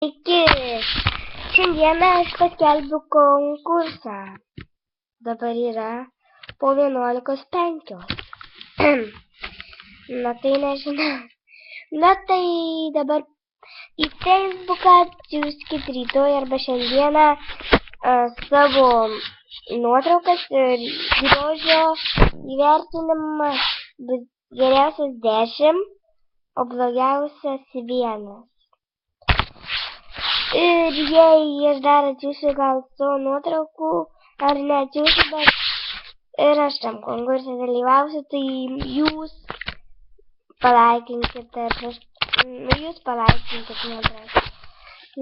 Iki. Šiandieną aš paskelbiu konkursą. Dabar yra po 11:05. Na tai nežinau. Na tai dabar į Facebooką siųskit rytoj arba šiandieną savo nuotraukas ir grožio įvertinimas bus geriausias 10, o blogiausias 1. Ir jei aš dar atsiųsiu gal savo nuotraukų, ar neatsiųsiu, bet ir aš tam konkursą dalyvausiu, tai jūs palaikinkite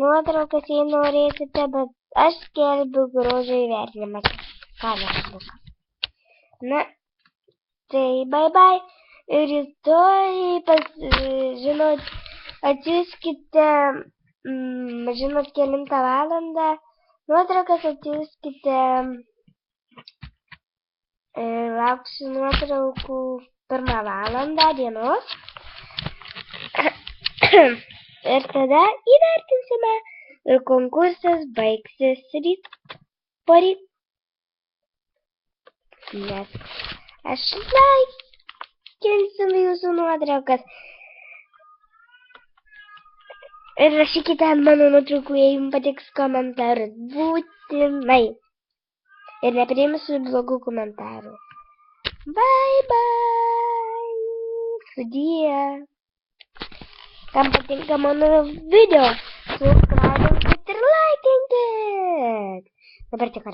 nuotraukas, jei norėsite, bet aš skelbiu grožio įvertinimą. Na, tai bye. Ir rytoj atsiųskite, žinot, kelintą valandą, nuotraukas atsiųskite, lauksiu nuotraukų 1 valandą dienos. Ir tada įvertinsime ir konkursas baigsis poryt. Nes aš laikinsiu jūsų nuotraukas. Ir rašykite ant mano nuotraukų, jei jums patiks komentarus. Būtinai. Ir nepriimsiu blogų komentarų. Bye. Sudie. Kam patinka mano video, subscribe ir laikinkit. Dabar tik